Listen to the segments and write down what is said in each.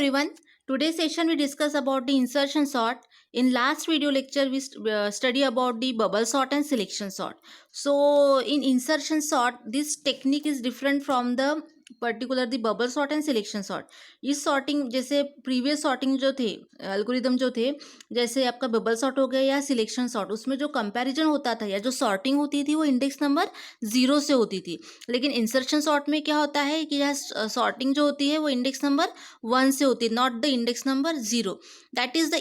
everyone. Today's session we discuss about the insertion sort. In last video lecture we study about the bubble sort and selection sort. So in insertion sort this technique is different from the particular the bubble sort and selection sort. इस sorting जैसे previous sorting जो थे algorithm जो थे जैसे आपका bubble sort हो गया या सिलेक्शन सॉर्ट, उसमें जो कंपैरिजन होता था या जो सॉर्टिंग होती थी वो इंडेक्स नंबर 0 से होती थी. लेकिन इंसर्शन सॉर्ट में क्या होता है कि यह सॉर्टिंग जो होती है वो इंडेक्स नंबर 1 से होती है, not the index number 0. That is the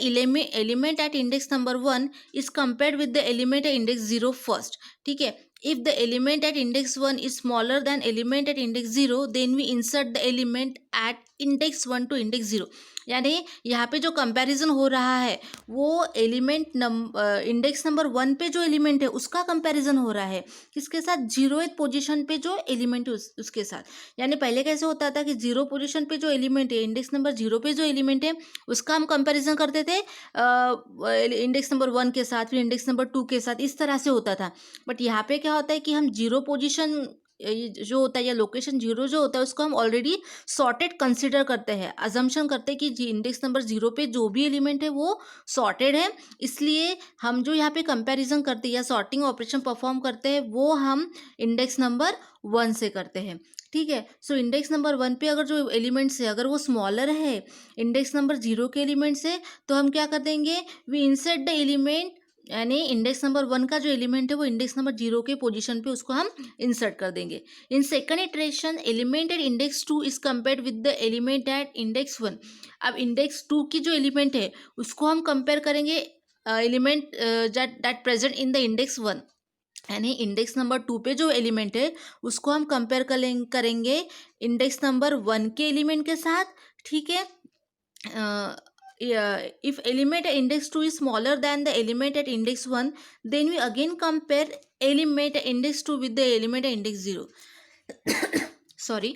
element at index number 1 is compared with the element at index 0 first. ठीक है. If the element at index 1 is smaller than element at index 0, then we insert the element at index 1 to index 0. यानी यहाँ पे जो comparison हो रहा है वो एलिमेंट इंडेक्स नंबर 1 पे जो एलिमेंट है उसका कंपैरिजन हो रहा है किसके साथ, 0th पोजीशन पे जो एलिमेंट है उसके साथ. यानी पहले कैसे होता था कि 0 पोजीशन पे जो एलिमेंट है, इंडेक्स नंबर 0 पे जो एलिमेंट है उसका हम कंपैरिजन करते थे इंडेक्स नंबर 1 के साथ, फिर इंडेक्स नंबर 2 के साथ, इस तरह से होता था. बट यहाँ पे क्या होता है कि हम 0 पोजीशन जो होता है या लोकेशन 0 जो होता है उसको हम ऑलरेडी सॉर्टेड कंसिडर करते हैं, अजम्पशन करते हैं कि इंडेक्स नंबर 0 पे जो भी एलिमेंट है वो सॉर्टेड है. इसलिए हम जो यहाँ पे कंपैरिजन करते हैं या सॉर्टिंग ऑपरेशन परफॉर्म करते हैं वो हम इंडेक्स नंबर 1 से करते हैं. ठीक है. सो इंडेक्स नंबर 1 पे अगर जो एलिमेंट्स है अगर वो स्मॉलर है इंडेक्स नंबर 0 के एलिमेंट से, तो हम क्या कर देंगे, वी इंसर्ट द एलिमेंट, यानी इंडेक्स नंबर 1 का जो एलिमेंट है वो इंडेक्स नंबर 0 के पोजीशन पे उसको हम इंसर्ट कर देंगे. In second iteration element at index 2 is compared with the element at index 1. अब इंडेक्स 2 की जो एलिमेंट है उसको हम कंपेयर करेंगे element that present in the index 1. यानी इंडेक्स नंबर 2 पे जो एलिमेंट है उसको हम कंपेयर करेंगे इंडेक्स नंबर 1 के एलिमेंट के साथ. ठीक है. If element at index 2 is smaller than the element at index 1, then we again compare element at index 2 with the element at index 0. Sorry.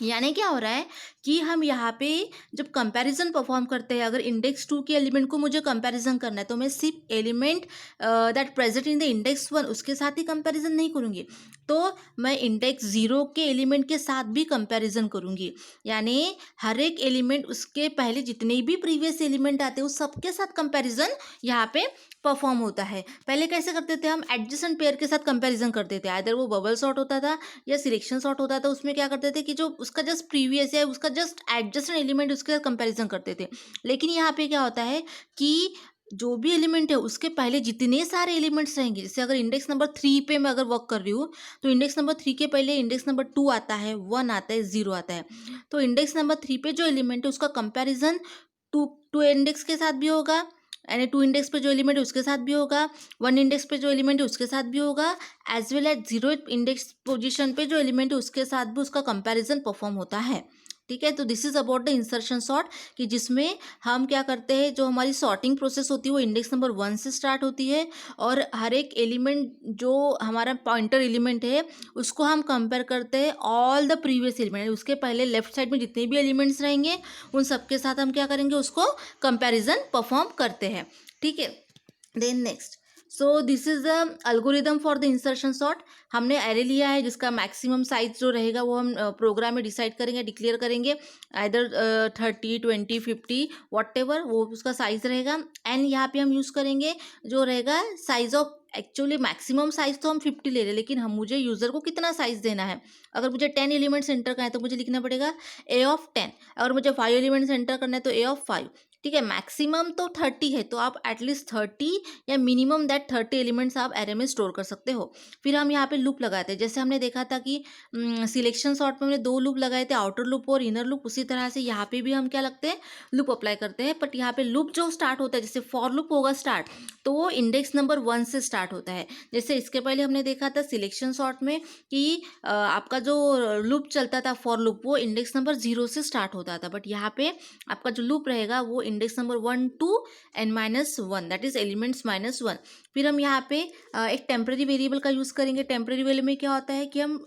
यानी क्या हो रहा है कि हम यहाँ पे जब कंपैरिजन परफॉर्म करते हैं, अगर इंडेक्स 2 के एलिमेंट को मुझे कंपैरिजन करना है तो मैं सिर्फ element that present in the index 1 उसके साथ ही कंपैरिजन नहीं करूँगी, तो मैं इंडेक्स 0 के एलिमेंट के साथ भी कंपैरिजन करूँगी. यानी हर एक एलिमेंट उसके पहले जितने भी प्रीवियस एलिमेंट आते हैं उस सबके साथ कंपैरिजन यहाँ पे परफॉर्म होता है. पहले कैसे करते थे हम, एडजेसेंट पेयर के साथ कंपैरिजन करते थे, आइदर वो बबल सॉर्ट होता था या सिलेक्शन सॉर्ट होता था. उसमें क्या करते थे कि जो उसका जस्ट प्रीवियस है उसका जस्ट एडजेसेंट एलिमेंट उसके साथ कंपैरिजन करते थे. लेकिन यहाँ पे क्या होता है कि जो भी एलिमेंट है उसके पहले जितने सारे एलिमेंट्स रहेंगे, जैसे अगर इंडेक्स नंबर 3 पे मैं अगर वर्क कर रही हूँ तो इंडेक्स नंबर 3 के पहले इंडेक्स नंबर 2 आता है, 1 आता है, 0 आता है. तो इंडेक्स नंबर 3 पे जो एलिमेंट है उसका कंपैरिजन टू इंडेक्स के साथ भी होगा, यानी 2 इंडेक्स पे जो एलिमेंट है उसके साथ भी होगा, 1 इंडेक्स पे जो एलिमेंट है उसके साथ भी होगा, as well as 0 index position पे जो एलिमेंट है उसके साथ भी उसका कंपैरिजन परफॉर्म होता है. ठीक है. तो this is about the insertion sort, कि जिसमें हम क्या करते हैं, जो हमारी सॉर्टिंग प्रोसेस होती है वो इंडेक्स नंबर 1 से स्टार्ट होती है और हर एक एलिमेंट जो हमारा पॉइंटर एलिमेंट है उसको हम कंपेयर करते हैं ऑल द प्रीवियस एलिमेंट, उसके पहले लेफ्ट साइड में जितने भी एलिमेंट्स रहेंगे उन सबके साथ हम क्या करेंगे, उसको कंपेरिजन परफॉर्म करते हैं. ठीक है. Then next, so this is the algorithm for the insertion sort. हमने एरे लिया है जिसका मैक्सिमम साइज जो रहेगा वो हम प्रोग्राम में डिसाइड करेंगे, डिक्लेयर करेंगे, आइदर 30, 20, 50 वॉट एवर वो उसका साइज रहेगा. एंड यहाँ पे हम यूज़ करेंगे जो रहेगा size of, actually maximum size तो हम 50 ले रहे हैं लेकिन हम मुझे यूज़र को कितना साइज देना है. अगर मुझे 10 एलिमेंट्स एंटर करना है तो मुझे लिखना पड़ेगा ए ऑफ 10. अगर मुझे 5 एलिमेंट्स एंटर करना है तो ए ऑफ 5. ठीक है. मैक्सिमम तो 30 है तो आप एटलीस्ट 30 या मिनिमम दैट 30 एलिमेंट्स आप एरे में स्टोर कर सकते हो. फिर हम यहाँ पे लूप लगाते हैं, जैसे हमने देखा था कि सिलेक्शन सॉर्ट में हमने 2 लूप लगाए थे, आउटर लूप और इनर लूप. उसी तरह से यहाँ पे भी हम क्या लगते हैं, लूप अप्लाई करते हैं. बट यहाँ पे लूप जो स्टार्ट होता है, जैसे फॉर लूप होगा स्टार्ट, तो वो इंडेक्स नंबर 1 से स्टार्ट होता है. जैसे इसके पहले हमने देखा था सिलेक्शन सॉर्ट में कि आपका जो लूप चलता था फॉर लूप वो इंडेक्स नंबर 0 से स्टार्ट होता था. बट यहाँ पे आपका जो लूप रहेगा वो index number 1 to n-1, that is elements -1. फिर हम यहाँ पे एक टेम्पररी वेरिएबल का यूज़ करेंगे. टेम्पररी वेरिएबल में क्या होता है कि हम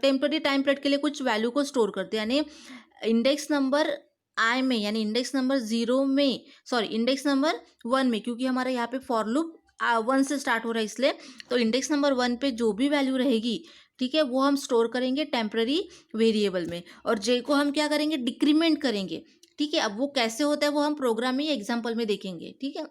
टेम्पररी टाइम पीरियड के लिए कुछ वैल्यू को स्टोर करते हैं, यानी इंडेक्स नंबर आई में, यानी इंडेक्स नंबर 0 में, सॉरी इंडेक्स नंबर 1 में, क्योंकि हमारा यहाँ पे फॉर लूप 1 से स्टार्ट हो रहा है इसलिए, तो इंडेक्स नंबर 1 पे जो भी वैल्यू रहेगी, ठीक है, वो हम स्टोर करेंगे टेम्पररी वेरिएबल में. और जे को हम क्या करेंगे, डिक्रीमेंट करेंगे. ठीक है, अब वो कैसे होता है वो हम प्रोग्राम में या एग्जाम्पल में देखेंगे। ठीक है,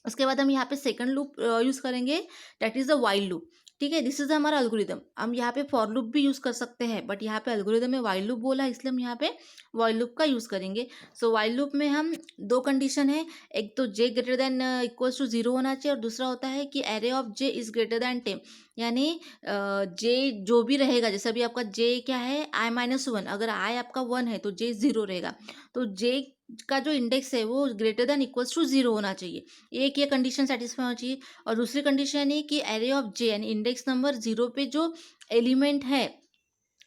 उसके बाद हम यहाँ पे सेकंड लूप यूज़ करेंगे, that is the while loop. ठीक है, दिस इज हमारा एल्गोरिदम। हम यहाँ पे फॉर लूप भी यूज़ कर सकते हैं, बट यहाँ पे एल्गोरिदम में व्हाइल लूप बोला, इसलिए हम यहाँ पे व्हाइल लूप का यूज़ करेंगे। सो व्हाइल लूप में हम दो कंडीशन है, एक तो J greater than equals to zero होना चाहिए, और दूसरा होता है कि array of J is greater than 10, यानी जे जो भी रहेगा, जैसे अभी आपका जे क्या है i-1, अगर i आपका 1 है तो जे 0 रहेगा। तो जे का जो इंडेक्स है वो greater than equals to zero होना चाहिए। एक ये कंडीशन सेटिस्फाई होना चाहिए। और दूसरी कंडीशन है कि एरे ऑफ जे यानी इंडेक्स नंबर जीरो पे जो एलिमेंट है,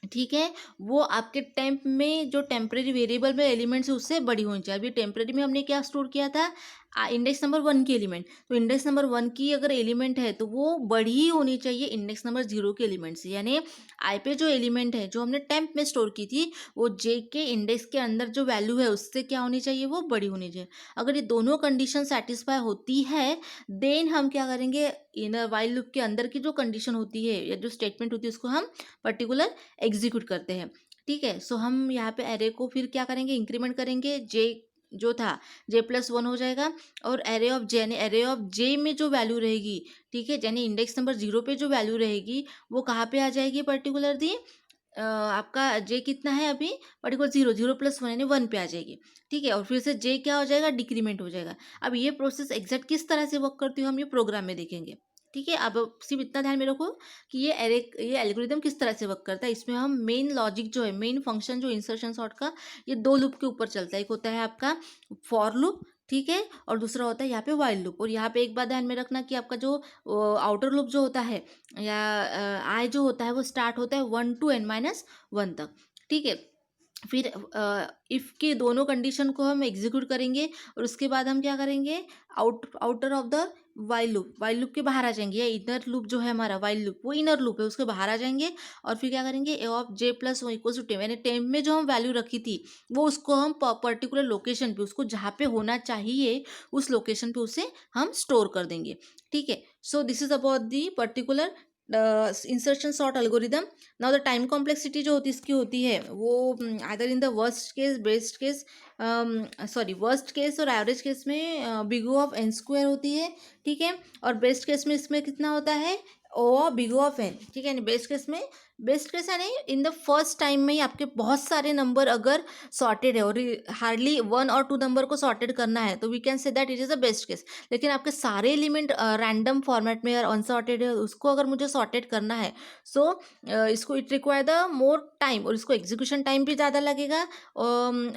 ठीक है, वो आपके टेम्प में जो टेम्परेरी वेरिएबल में एलिमेंट्स है उससे बड़ी होनी चाहिए। अभी टेम्परेरी में हमने क्या स्टोर किया था, इंडेक्स नंबर 1 की एलिमेंट, तो इंडेक्स नंबर 1 की अगर एलिमेंट है तो वो बड़ी ही होनी चाहिए इंडेक्स नंबर 0 के एलिमेंट से। यानी आई पे जो एलिमेंट है जो हमने टेम्प में स्टोर की थी, वो जे के इंडेक्स के अंदर जो वैल्यू है उससे क्या होनी चाहिए, वो बड़ी होनी चाहिए। अगर ये दोनों कंडीशन सेटिस्फाई होती है, देन हम क्या करेंगे, इन वाइल लूप के अंदर की जो कंडीशन होती है या जो स्टेटमेंट होती है उसको हम पर्टिकुलर एग्जीक्यूट करते हैं। ठीक है, सो हम यहाँ पे एरे को फिर क्या करेंगे, इंक्रीमेंट करेंगे, जे जो था जे+1 हो जाएगा, और एरे ऑफ जे यानी एरे ऑफ जे में जो वैल्यू रहेगी, ठीक है, यानी इंडेक्स नंबर 0 पे जो वैल्यू रहेगी वो कहाँ पे आ जाएगी, पर्टिकुलर दी आपका जे कितना है अभी, पर्टिकुलर 0, 0+1 यानी 1 पे आ जाएगी। ठीक है, और फिर से जे क्या हो जाएगा, डिक्रीमेंट हो जाएगा। अब ये प्रोसेस एग्जैक्ट किस तरह से वर्क करती है हम ये प्रोग्राम में देखेंगे। ठीक है, अब सिर्फ इतना ध्यान में रखो कि ये एल्गोरिदम किस तरह से वर्क करता है। इसमें हम मेन लॉजिक जो है, मेन फंक्शन जो इंसर्शन सॉर्ट का, ये दो लूप के ऊपर चलता है। एक होता है आपका फॉर लूप, ठीक है, और दूसरा होता है यहाँ पे व्हाइल लूप। और यहाँ पे एक बात ध्यान में रखना कि आपका जो आउटर लूप जो होता है या आई जो होता है वो स्टार्ट होता है 1 to n-1 तक। ठीक है, फिर इफ़ के दोनों कंडीशन को हम एग्जीक्यूट करेंगे, और उसके बाद हम क्या करेंगे, outer of the while loop के बाहर आ जाएंगे, या इनर लूप जो है हमारा वाइल लूप वो इनर लूप है उसके बाहर आ जाएंगे। और फिर क्या करेंगे, ए ऑफ जे+1 इक्वल्स टू 10, यानी 10 में जो हम वैल्यू रखी थी वो उसको हम पर्टिकुलर लोकेशन पे, उसको जहाँ पे होना चाहिए उस लोकेशन पे उसे हम स्टोर कर देंगे। ठीक है, सो this is about the particular insertion sort algorithm. Now the time complexity जो होती इसकी होती है वो either in the worst case, best case, sorry worst case और एवरेज केस में बिग O ऑफ n² होती है। ठीक है, और बेस्ट केस में इसमें कितना होता है, ओ बिग O ऑफ n। ठीक है, यानी बेस्ट केस यानी इन द फर्स्ट टाइम में ही आपके बहुत सारे नंबर अगर सॉर्टेड है और हार्डली 1 और 2 नंबर को सॉर्टेड करना है, तो we can say that it is a best case. लेकिन आपके सारे एलिमेंट रैंडम फॉर्मेट में और अनसॉर्टेड है, उसको अगर मुझे सॉर्टेड करना है, सो इसको it require the more time, और इसको एग्जीक्यूशन टाइम भी ज़्यादा लगेगा।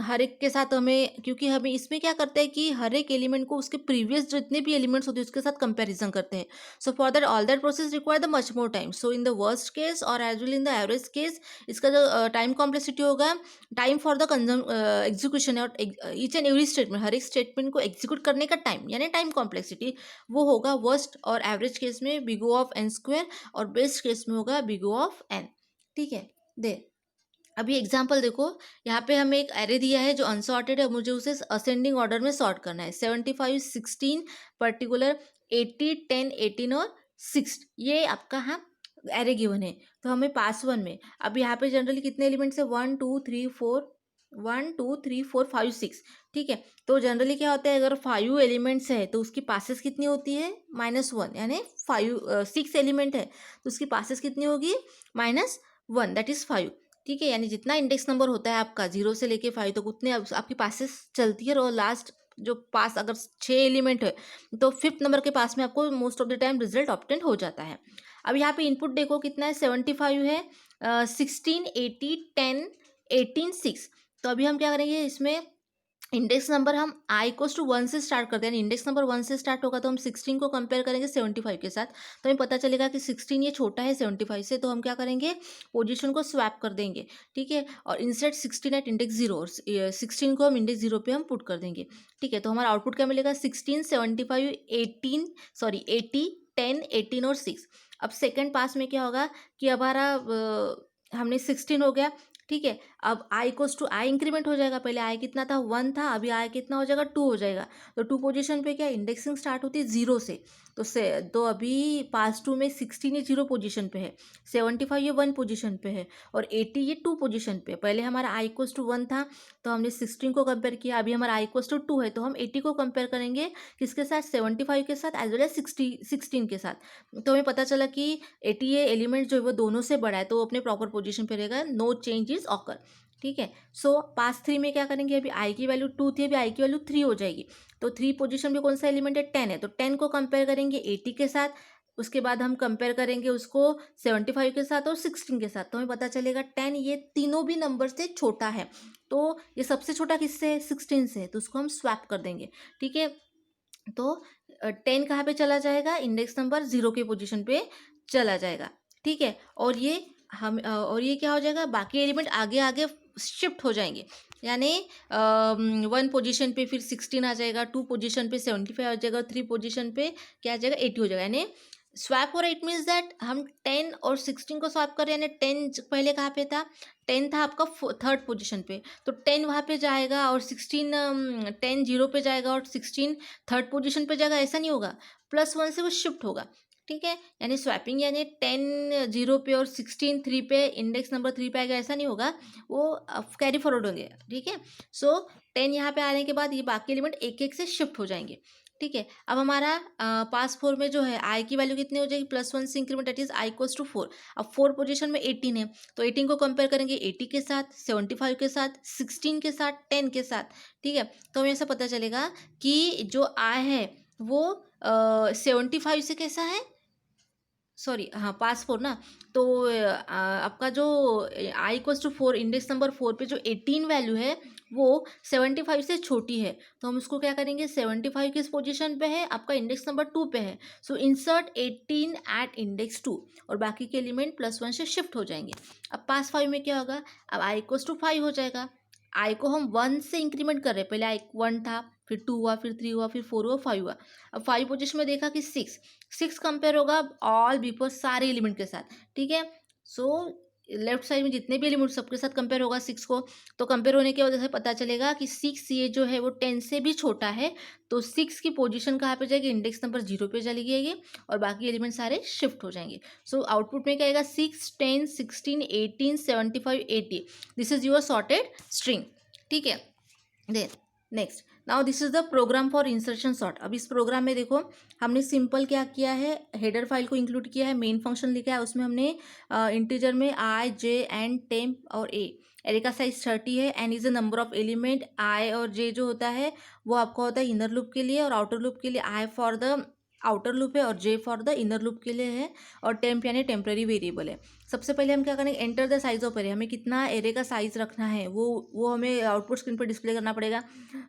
हर एक के साथ हमें, क्योंकि हमें इसमें क्या करते हैं कि हर एक एलिमेंट को उसके प्रीवियस जितने भी एलिमेंट्स होते हैं उसके साथ कंपेरिजन करते हैं। So for that all that process require the much more time. So in the worst case और as well in the average case, इसका जो टाइम कॉम्प्लेक्सिटी होगा, टाइम फॉर द एग्जीक्यूशन और ईच एंड एवरी स्टेटमेंट, हर एक statement को execute करने का टाइम यानी टाइम कॉम्प्लेक्सिटी, वो होगा वर्स्ट और एवरेज केस में बिग O ऑफ n², और बेस्ट केस में होगा बिग O ऑफ n। ठीक है, दे अभी एग्जाम्पल देखो, यहाँ पे हमें एक एरे दिया है जो अनसॉर्टेड है, मुझे उसे असेंडिंग ऑर्डर में सॉर्ट करना है। 75, 16, पर्टिकुलर 80, 10, 18 और 6, ये आपका हाँ एरे गिवन है। तो हमें पास वन में, अब यहाँ पे जनरली कितने एलिमेंट्स है, 1 2 3 4, 1 2 3 4 5 6। ठीक है, तो जनरली क्या होता है, अगर 5 एलिमेंट्स है तो उसकी पासेस कितनी होती है, -1, यानी 6 एलिमेंट है तो उसकी पासेस कितनी होगी, -1, दैट इज़ 5। ठीक है, यानी जितना इंडेक्स नंबर होता है आपका 0 से लेके 5 तक, उतने आपकी पासेस चलती है, और लास्ट जो पास अगर 6 एलिमेंट है तो 5th नंबर के पास में आपको most of the time result obtain हो जाता है। अब यहाँ पे इनपुट देखो कितना है, 75 है, 16, 80, 10, 18, 6। तो अभी हम क्या करेंगे, इसमें इंडेक्स नंबर हम i=1 से स्टार्ट करते हैं, इंडेक्स नंबर 1 से स्टार्ट होगा तो हम 16 को कंपेयर करेंगे 75 के साथ, तो हमें पता चलेगा कि 16 ये छोटा है 75 से, तो हम क्या करेंगे, पोजीशन को स्वैप कर देंगे। ठीक है, और इंसेट 16 एट इंडेक्स 0, और 16 को हम इंडेक्स 0 पे हम पुट कर देंगे। ठीक है, तो हमारा आउटपुट क्या मिलेगा, 16, 75, 18, सॉरी 80, 10, 18 और 6। अब सेकेंड पास में क्या होगा कि हमारा हमने 16 हो गया। ठीक है, अब आई इक्वल्स टू आई इंक्रीमेंट हो जाएगा, पहले आई कितना था 1 था, अभी आई कितना हो जाएगा 2 हो जाएगा। तो 2 पोजीशन पे क्या इंडेक्सिंग स्टार्ट होती है 0 से, तो अभी पास 2 में 16 ये 0 पोजीशन पे है, 75 ये 1 पोजीशन पे है, और 80 ये 2 पोजीशन पे। पहले हमारा आई इक्वल्स टू 1 था तो हमने 16 को कंपेयर किया, अभी हमारा आई इक्वल्स टू 2 है तो हम 80 को कंपेयर करेंगे किसके साथ, 75 के साथ एज वेल एज 16 के साथ। तो हमें पता चला कि 80 ये एलिमेंट जो है वो दोनों से बड़ा है तो वो अपने प्रॉपर पोजीशन पे रहेगा, नो चेंज इज ऑकर। ठीक है, सो पास 3 में क्या करेंगे, अभी आई की वैल्यू 2 थी, अभी आई की वैल्यू 3 हो जाएगी। तो 3 पोजीशन पे कौन सा एलिमेंट है, 10 है, तो 10 को कंपेयर करेंगे 80 के साथ, उसके बाद हम कंपेयर करेंगे उसको 75 के साथ और 16 के साथ। तो हमें पता चलेगा 10 ये तीनों भी नंबर से छोटा है, तो ये सबसे छोटा किससे है, 16 से है, तो उसको हम स्वैप कर देंगे। ठीक है, तो 10 कहाँ पे चला जाएगा, इंडेक्स नंबर 0 के पोजीशन पे चला जाएगा। ठीक है, और ये क्या हो जाएगा, बाकी एलिमेंट आगे आगे शिफ्ट हो जाएंगे, यानी 1 पोजीशन पे फिर 16 आ जाएगा, 2 पोजीशन पे 75 आ जाएगा, 3 पोजीशन पे क्या आ जाएगा 80 हो जाएगा। यानी स्वैप हो रहा है, इट मीन्स दैट हम 10 और 16 को स्वैप कर रहे हैं, यानी 10 पहले कहाँ पे था, 10 था आपका 3rd पोजीशन पे, तो 10 वहाँ पे जाएगा और 16 10 0 पे जाएगा और 16 3rd पोजीशन पे जाएगा, ऐसा नहीं होगा, +1 से वो शिफ्ट होगा। ठीक है, यानी स्वैपिंग यानी 10 0 पे और 16 3 पे, इंडेक्स नंबर 3 पे आएगा, ऐसा नहीं होगा, वो कैरी फॉरवर्ड होंगे। ठीक है, सो 10 यहाँ पे आने के बाद ये बाकी एलिमेंट एक एक से शिफ्ट हो जाएंगे। ठीक है, अब हमारा पास 4 में जो है आई की वैल्यू कितनी हो जाएगी, +1 से increment, that is i equals to 4। अब 4 पोजीशन में 18 है, तो 18 को कंपेयर करेंगे 80 के साथ, 75 के साथ, 16 के साथ, 10 के साथ। ठीक है, तो हमें ऐसा पता चलेगा कि जो आई है वो 75 से कैसा है, सॉरी हाँ पास 4 ना, तो आपका जो आई इक्वल्स टू 4, इंडेक्स नंबर 4 पे जो 18 वैल्यू है वो 75 से छोटी है, तो हम उसको क्या करेंगे, 75 किस पोजीशन पे है, आपका इंडेक्स नंबर 2 पे है, सो इंसर्ट 18 एट इंडेक्स 2, और बाकी के एलिमेंट +1 से शिफ्ट हो जाएंगे। अब पास 5 में क्या होगा, अब आई इक्वल्स टू 5 हो जाएगा, आई को हम 1 से इंक्रीमेंट कर रहे हैं, पहले आई 1 था, फिर 2 हुआ, फिर 3 हुआ, फिर 4 हुआ, 5 हुआ। अब 5 पोजीशन में देखा कि 6 कंपेयर होगा ऑल बिफोर सारे एलिमेंट के साथ। ठीक है, सो लेफ्ट साइड में जितने भी एलिमेंट सबके साथ कंपेयर होगा 6 को, तो कंपेयर होने की वजह से पता चलेगा कि 6 ये जो है वो 10 से भी छोटा है, तो 6 की पोजीशन कहाँ पे जाएगी, इंडेक्स नंबर 0 पे चली जाएगी और बाकी एलिमेंट सारे शिफ्ट हो जाएंगे। सो आउटपुट में क्या आएगा, 6 10 16 18 75 80, this is your sorted string. ठीक है, then next, now this is the program for insertion sort. अब इस प्रोग्राम में देखो हमने सिंपल क्या किया है, हेडर फाइल को इंक्लूड किया है, मेन फंक्शन लिखा है, उसमें हमने इंटीजर में आई जे एंड टेम्प और एरे का साइज 30 है, N is the number of element, I और जे जो होता है वो आपका होता है इनर लूप के लिए, और आउटर लूप के लिए I for the outer loop है और J for the inner loop के लिए है, और टेम्प यानी टेम्पररी वेरिएबल है। सबसे पहले हम क्या करेंगे, enter the size of array, हमें कितना एरे का साइज रखना है वो हमें आउटपुट स्क्रीन पर डिस्प्ले करना पड़ेगा।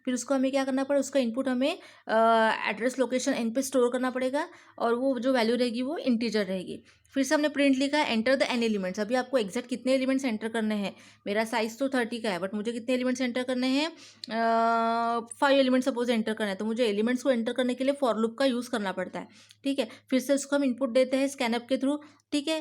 फिर उसको हमें क्या करना पड़ेगा, उसका इनपुट हमें एड्रेस लोकेशन एन पे स्टोर करना पड़ेगा, और वो जो वैल्यू रहेगी वो इंटीजर रहेगी। फिर से हमने प्रिंट लिखा है एंटर द एन एलिमेंट्स, अभी आपको एग्जैक्ट कितने एलिमेंट्स एंटर करने हैं, मेरा साइज तो 30 का है बट मुझे कितने एलिमेंट्स एंटर करने हैं, 5 एलिमेंट्स सपोज एंटर करना है, तो मुझे एलिमेंट्स को एंटर करने के लिए फॉर लूप का यूज़ करना पड़ता है। ठीक है, फिर से उसको हम इनपुट देते हैं स्कैनअप के थ्रू। ठीक है,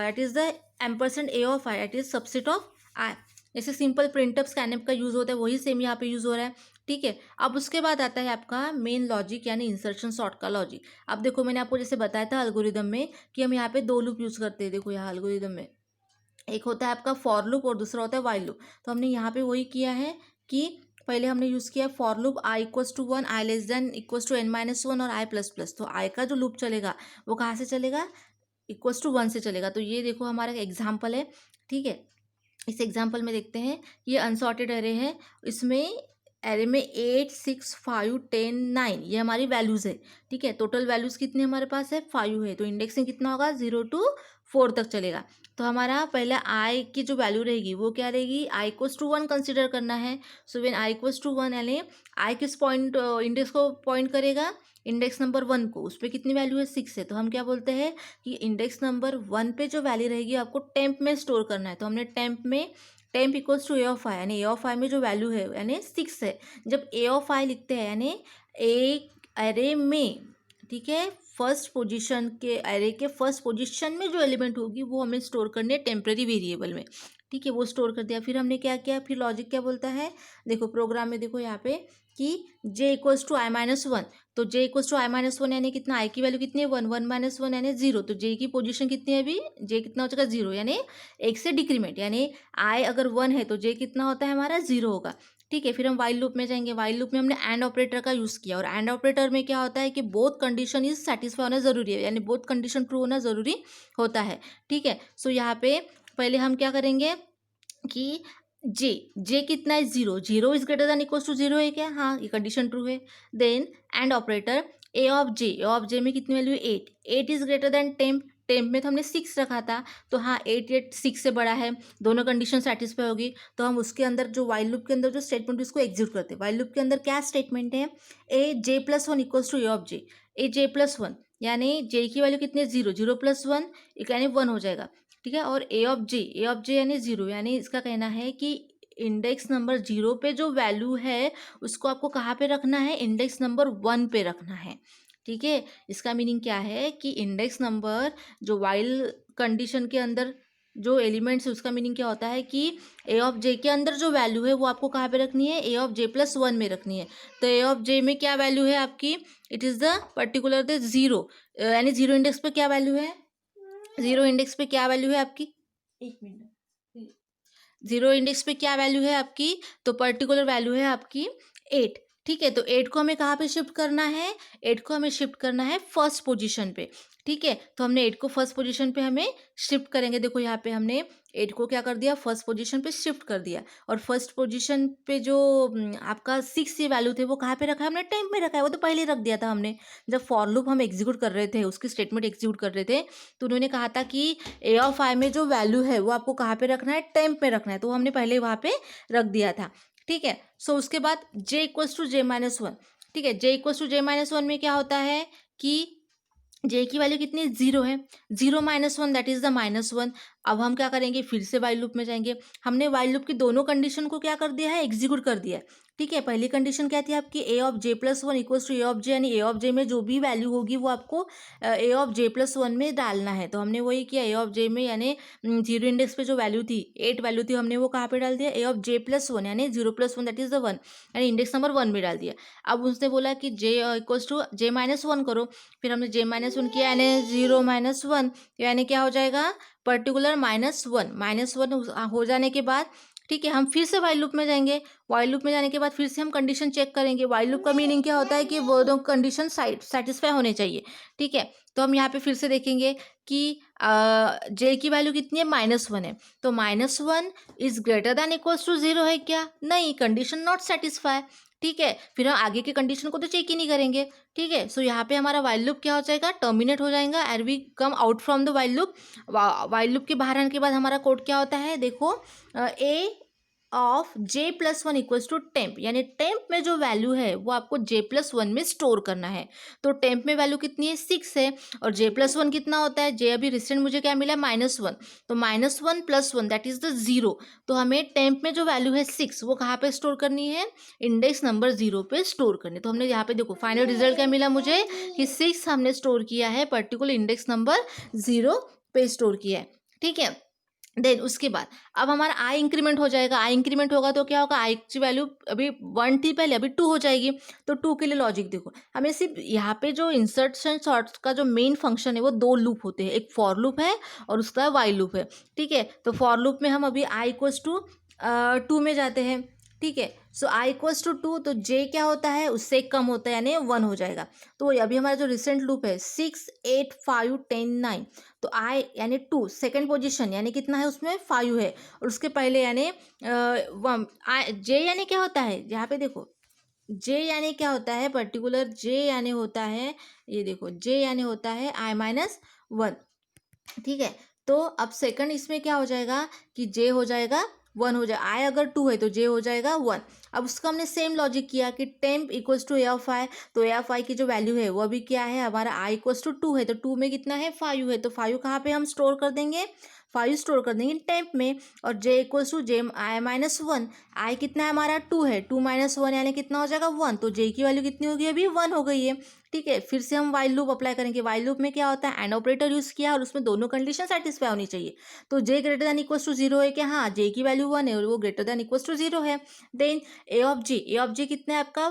it is the ampersand A of I, it is subset of I, जैसे सिंपल प्रिंटअप स्कैनअप का यूज़ होता है वही सेम यहाँ पे यूज़ हो रहा है। ठीक है, अब उसके बाद आता है आपका मेन लॉजिक यानी इंसर्शन सॉर्ट का लॉजिक। अब देखो मैंने आपको जैसे बताया था एल्गोरिदम में कि हम यहाँ पे 2 लूप यूज़ करते हैं, देखो यहाँ एल्गोरिदम में एक होता है आपका फॉर लूप और दूसरा होता है वाइल लूप। तो हमने यहाँ पे वही किया है कि पहले हमने यूज़ किया for loop i equals to 1, i less than equals to n-1 और आई प्लस प्लस। तो आई का जो लूप चलेगा वो कहाँ से चलेगा, इक्वल्स टू 1 से चलेगा। तो ये देखो हमारा एग्जाम्पल है। ठीक है, इस एग्जाम्पल में देखते हैं, ये अनसॉर्टेड एरे है, इसमें एरे में 8 6 5 10 9 ये हमारी वैल्यूज़ है। ठीक है, टोटल वैल्यूज़ कितनी हमारे पास है, 5 है, तो इंडेक्सिंग कितना होगा 0 to 4 तक चलेगा। तो हमारा पहले आई की जो वैल्यू रहेगी वो क्या रहेगी, आई इक्वल्स टू 1 कंसिडर करना है। So when i equals to 1 यानी आई किस पॉइंट इंडेक्स को पॉइंट करेगा, इंडेक्स नंबर 1 को, उस पर कितनी वैल्यू है 6 है, तो हम क्या बोलते हैं कि इंडेक्स नंबर 1 पे जो वैल्यू रहेगी आपको टेम्प में स्टोर करना है। तो हमने टेम्प में temp equals to A of I, यानी ए ऑफ आई में जो वैल्यू है यानी 6 है। जब ए ऑफ आई लिखते हैं यानी एक एरे में, ठीक है, फर्स्ट पोजीशन के एरे के फर्स्ट पोजीशन में जो एलिमेंट होगी वो हमें स्टोर करनी है टेम्पररी वेरिएबल में। ठीक है, वो स्टोर कर दिया। फिर हमने क्या किया, फिर लॉजिक क्या बोलता है, देखो प्रोग्राम में देखो यहाँ पे कि j इक्वल्स टू i-1, तो j इक्वल्स टू i-1 यानी कितना, i की वैल्यू कितनी है 1, 1 - 1 यानी 0, तो j की पोजीशन कितनी है अभी, j कितना हो जाएगा 0, यानी एक से डिक्रीमेंट, यानी i अगर 1 है तो j कितना होता है हमारा 0 होगा। ठीक है, फिर हम वाइल लूप में जाएंगे। वाइल लूप में हमने एंड ऑपरेटर का यूज़ किया, और एंड ऑपरेटर में क्या होता है कि बोथ कंडीशन इज सेटिस्फाई होना ज़रूरी है, यानी बोथ कंडीशन ट्रू होना ज़रूरी होता है। ठीक है, सो यहाँ पे पहले हम क्या करेंगे कि जे कितना है 0, 0 is greater than equals to 0 है क्या, हाँ ये कंडीशन ट्रू है। Then and operator A of J में कितनी वैल्यू है 8, 8 is greater than temp, temp में तो हमने 6 रखा था, तो हाँ 8 6 से बड़ा है, दोनों कंडीशन सेटिस्फाई होगी। तो हम उसके अंदर जो वाइल लूप के अंदर जो स्टेटमेंट उसको एग्जीक्यूट करते हैं। वाइल लूप के अंदर क्या स्टेटमेंट है, A J plus one equals to A of J, A J plus one यानी जे की वैल्यू कितनी है 0, 0 प्लस 1 यानी 1 हो जाएगा। ठीक है, और ए ऑफ जे यानी 0, यानी इसका कहना है कि इंडेक्स नंबर 0 पे जो वैल्यू है उसको आपको कहाँ पे रखना है, इंडेक्स नंबर 1 पे रखना है। ठीक है, इसका मीनिंग क्या है कि इंडेक्स नंबर जो वाइल कंडीशन के अंदर जो एलिमेंट्स है उसका मीनिंग क्या होता है कि ए ऑफ जे के अंदर जो वैल्यू है वो आपको कहाँ पे रखनी है, ए ऑफ जे प्लस 1 में रखनी है। तो ए ऑफ जे में क्या वैल्यू है आपकी, it is the particular the 0, यानी 0 इंडेक्स पे क्या वैल्यू है, 0 इंडेक्स पे क्या वैल्यू है आपकी, एक मिनट, 0 इंडेक्स पे क्या वैल्यू है आपकी, तो पर्टिकुलर वैल्यू है आपकी 8। ठीक है, तो 8 को हमें कहाँ पे शिफ्ट करना है, 8 को हमें शिफ्ट करना है फर्स्ट पोजीशन पे। ठीक है, तो हमने 8 को फर्स्ट पोजीशन पे हमें शिफ्ट करेंगे। देखो यहाँ पे हमने 8 को क्या कर दिया, फर्स्ट पोजीशन पे शिफ्ट कर दिया, और फर्स्ट पोजीशन पे जो आपका 6 ये वैल्यू थे वो कहाँ पे रखा है हमने, टेम्प में रखा है, वो तो पहले ही रख दिया था हमने। जब फॉर लूप हम एग्जीक्यूट कर रहे थे, उसकी स्टेटमेंट एग्जीक्यूट कर रहे थे, तो उन्होंने कहा था कि ए ऑफ आई में जो वैल्यू है वो आपको कहाँ पे रखना है, टेम्प में रखना है, तो हमने पहले वहाँ पे रख दिया था। ठीक है, सो उसके बाद जे इक्वल्स टू जे-1। ठीक है, जे इक्वल्स टू जे-1 में क्या होता है कि जे की वैल्यू कितनी है 0 है, 0 - 1 दैट इज द -1। अब हम क्या करेंगे, फिर से वाइल लूप में जाएंगे। हमने वाइल लूप की दोनों कंडीशन को क्या कर दिया है, एग्जीक्यूट कर दिया है। ठीक है, पहली कंडीशन क्या थी आपकी, A of J plus 1 equals to A of J, यानी ए ऑफ जे में जो भी वैल्यू होगी वो आपको ए ऑफ जे प्लस 1 में डालना है। तो हमने वही किया, ए ऑफ जे में यानी 0 इंडेक्स पे जो वैल्यू थी 8 वैल्यू थी, हमने वो कहाँ पे डाल दिया, ए ऑफ जे प्लस 1 यानी 0 + 1 दैट इज द 1, यानी इंडेक्स नंबर 1 में डाल दिया। अब उसने बोला कि जे इक्वल्स टू जे-1 करो, फिर हमने जे-1 किया, यानी 0 - 1 यानी क्या हो जाएगा, पर्टिकुलर -1 हो जाने के बाद ठीक है, हम फिर से वाइल लूप में जाएंगे। वाइल लूप में जाने के बाद फिर से हम कंडीशन चेक करेंगे। वाइल लूप का मीनिंग क्या होता है कि वो दो कंडीशन सेटिस्फाई होने चाहिए। ठीक है, तो हम यहाँ पे फिर से देखेंगे कि जे की वैल्यू कितनी है, -1 है, तो -1 is greater than equals to 0 है क्या, नहीं, कंडीशन नॉट सेटिस्फाई। ठीक है, फिर हम आगे के कंडीशन को तो चेक ही नहीं करेंगे। ठीक है, सो यहाँ पे हमारा वाइल लूप क्या हो जाएगा, टर्मिनेट हो जाएगा, and we come out from the while loop. While loop के बाहर आने के बाद हमारा कोड क्या होता है, देखो A of J plus 1 equals to temp, यानी टेम्प में जो वैल्यू है वो आपको जे प्लस 1 में स्टोर करना है। तो टेम्प में वैल्यू कितनी है 6 है, और जे प्लस 1 कितना होता है, जे अभी रिसेंट मुझे क्या मिला -1, तो -1 + 1 दैट इज द 0। तो हमें टेम्प में जो वैल्यू है 6 वो कहाँ पे स्टोर करनी है, इंडेक्स नंबर 0 पे स्टोर करनी। तो हमने यहाँ पे देखो फाइनल रिजल्ट क्या मिला मुझे कि 6 हमने स्टोर किया है, पर्टिकुलर इंडेक्स नंबर 0 पे स्टोर किया है। ठीक है, देन उसके बाद अब हमारा आई इंक्रीमेंट हो जाएगा। आई इंक्रीमेंट होगा तो क्या होगा, आई की वैल्यू अभी 1 थी पहले, अभी 2 हो जाएगी। तो 2 के लिए लॉजिक देखो, हमें सिर्फ यहाँ पे जो इंसर्शन सॉर्ट का जो मेन फंक्शन है वो 2 लूप होते हैं, एक फॉर लूप है और उसका वाइल लूप है। ठीक है, तो फॉर लूप में हम अभी आई इक्वल्स टू 2 में जाते हैं। ठीक है, सो आई इक्वल्स टू 2, तो जे क्या होता है उससे कम होता है, यानी 1 हो जाएगा। तो अभी हमारा जो रिसेंट लूप है 6 8 5 10 9, तो आई यानी 2 सेकेंड पोजीशन यानी कितना है उसमें 5 है, और उसके पहले यानी जे यानी क्या होता है, यहाँ पे देखो जे यानी क्या होता है, पर्टिकुलर जे यानी होता है, ये देखो जे यानी होता है i-1। ठीक है, तो अब सेकंड इसमें क्या हो जाएगा कि जे हो जाएगा 1 हो जाए, आई अगर 2 है तो जे हो जाएगा 1। अब उसका हमने सेम लॉजिक किया कि temp equals to A of I, तो ए ऑफ आई की जो वैल्यू है वो अभी क्या है हमारा, आई इक्वल्स टू 2 है, तो 2 में कितना है 5 है, तो 5 कहाँ पे हम स्टोर कर देंगे, 5 स्टोर कर देंगे टेम्प में। और जे इक्वल्स टू जे i-1, आई कितना है हमारा 2 है, 2 - 1 यानी कितना हो जाएगा 1, तो जे की वैल्यू कितनी होगी अभी 1 हो गई है। ठीक है, फिर से हम वाइल लूप अप्लाई करेंगे। वाइल लूप में क्या होता है, एंड ऑपरेटर यूज़ किया और उसमें दोनों कंडीशन सेटिस्फाई होनी चाहिए। तो J greater than equals to zero है क्या, हाँ जे की वैल्यू 1 है और वो greater than equals to zero है। देन ए ऑफ जे कितना है आपका,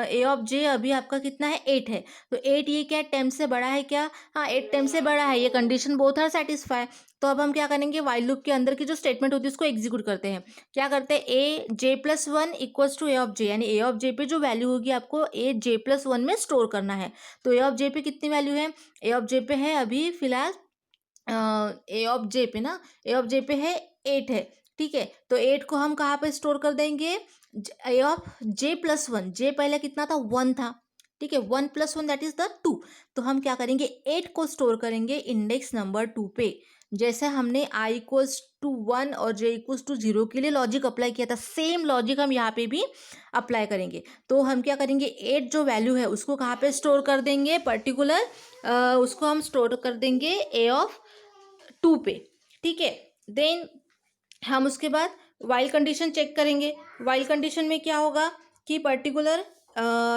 ए ऑफ जे अभी आपका कितना है 8 है। तो 8 ये क्या 10 से बड़ा है क्या, हाँ 8 10 से बड़ा है, ये कंडीशन बोथ आर सेटिस्फाई। तो अब हम क्या करेंगे, वाइल लूप के अंदर की जो स्टेटमेंट होती है उसको एग्जीक्यूट करते हैं। क्या करते हैं, A J plus one equals to A of J, यानी ए ऑफ जे पे जो वैल्यू होगी आपको ए जे प्लस वन में स्टोर करना है। तो ए ऑफ जे पे कितनी वैल्यू है, ए ऑफ जे पे है अभी फिलहाल ए ऑफ जे पे ना, ए ऑफ जे पे है 8 है। ठीक है, तो 8 को हम कहाँ पे स्टोर कर देंगे, ए ऑफ जे प्लस वन, जे पहले कितना था 1 था। ठीक है, 1 plus one that is the 2। तो हम क्या करेंगे, 8 को स्टोर करेंगे इंडेक्स नंबर 2 पे। जैसे हमने आई इक्वल्स टू 1 और जे इक्वल्स टू 0 के लिए लॉजिक अप्लाई किया था, सेम लॉजिक हम यहाँ पे भी अप्लाई करेंगे। तो हम क्या करेंगे, 8 जो वैल्यू है उसको कहाँ पे स्टोर कर देंगे, पर्टिकुलर उसको हम स्टोर कर देंगे ए ऑफ 2 पे। ठीक है, देन हम उसके बाद वाइल कंडीशन चेक करेंगे। वाइल कंडीशन में क्या होगा कि पर्टिकुलर